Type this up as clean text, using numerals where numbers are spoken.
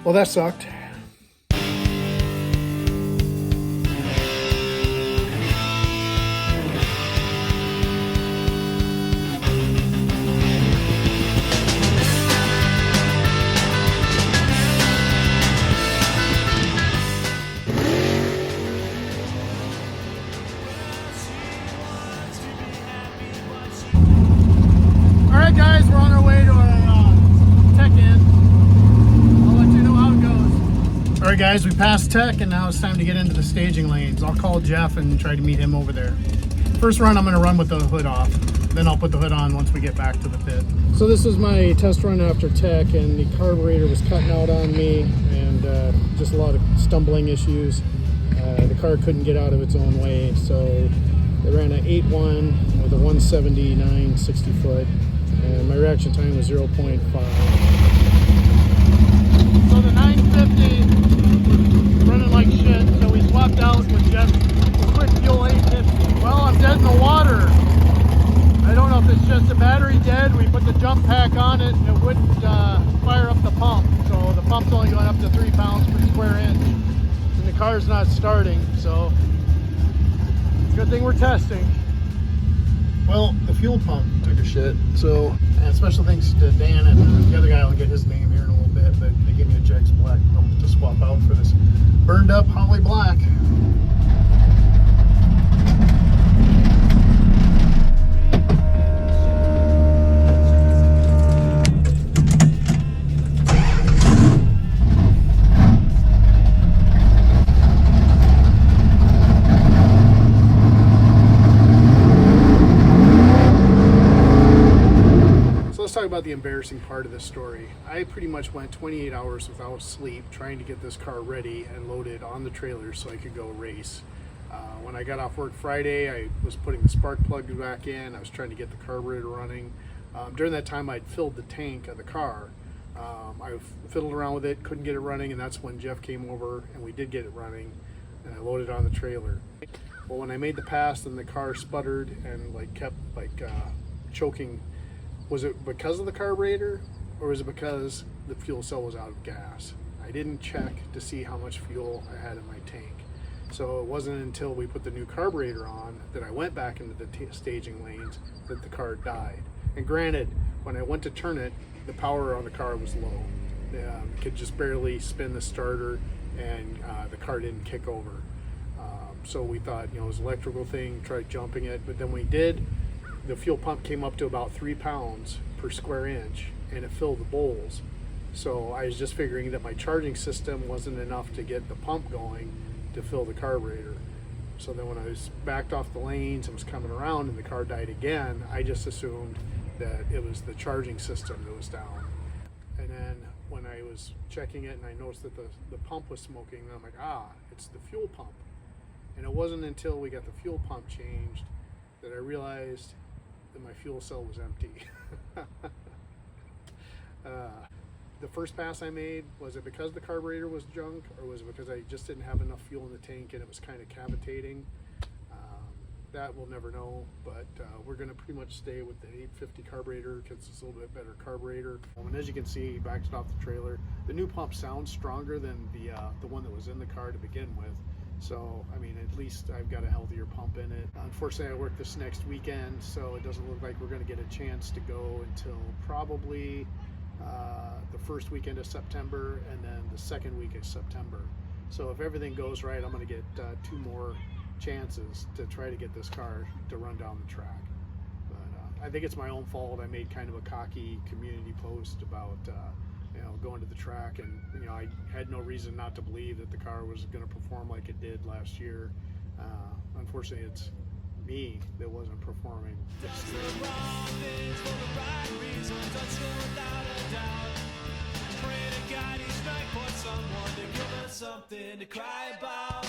Well, that sucked. Alright guys, we're on our way to our tech-in. I'll let you know how it goes. Alright guys, we passed tech and now it's time to get into the staging lanes. I'll call Jeff and try to meet him over there. First run I'm going to run with the hood off. Then I'll put the hood on once we get back to the pit. So this is my test run after tech, and the carburetor was cutting out on me and just a lot of stumbling issues. The car couldn't get out of its own way, so they ran an 8.1 with a 179 60 foot. And my reaction time was 0.5. So the 950 was running like shit, so we swapped out with just a quick fuel 850. Well, I'm dead in the water. I don't know if it's just the battery dead. We put the jump pack on it and it wouldn't fire up the pump. So the pump's only going up to 3 pounds per square inch. And the car's not starting, so good thing we're testing. Well, the fuel pump took a shit, so, and special thanks to Dan and the other guy, I'll get his name here in a little bit, but they gave me a Jegs Black pump to swap out for this burned up Holly Black. Let's talk about the embarrassing part of this story. I pretty much went 28 hours without sleep trying to get this car ready and loaded on the trailer so I could go race. When I got off work Friday, I was putting the spark plug back in. I was trying to get the carburetor running. During that time, I'd filled the tank of the car. I fiddled around with it, couldn't get it running, and that's when Jeff came over and we did get it running, and I loaded it on the trailer. Well, when I made the pass, then the car sputtered and kept choking. Was it because of the carburetor, or was it because the fuel cell was out of gas? I didn't check to see how much fuel I had in my tank. So it wasn't until we put the new carburetor on that I went back into the staging lanes that the car died. And granted, when I went to turn it, the power on the car was low. Could just barely spin the starter, and the car didn't kick over. So we thought, it was an electrical thing, tried jumping it, but then we did. The fuel pump came up to about 3 pounds per square inch, and it filled the bowls. So I was just figuring that my charging system wasn't enough to get the pump going to fill the carburetor. So then when I was backed off the lanes and was coming around and the car died again, I just assumed that it was the charging system that was down. And then when I was checking it and I noticed that the pump was smoking, and I'm like, it's the fuel pump. And it wasn't until we got the fuel pump changed that I realized that my fuel cell was empty. The first pass I made, was it because the carburetor was junk, or was it because I just didn't have enough fuel in the tank and it was kind of cavitating? That we'll never know, but we're going to pretty much stay with the 850 carburetor because it's a little bit better carburetor. And as you can see, backed it off the trailer. The new pump sounds stronger than the one that was in the car to begin with. So, I mean, at least I've got a healthier pump in it. Unfortunately, I work this next weekend, so it doesn't look like we're going to get a chance to go until probably the first weekend of September and then the second week of September. So if everything goes right, I'm going to get 2 more chances to try to get this car to run down the track. But I think it's my own fault. I made kind of a cocky community post about going to the track, and I had no reason not to believe that the car was going to perform like it did last year. Unfortunately, it's me that wasn't performing. Something to cry about.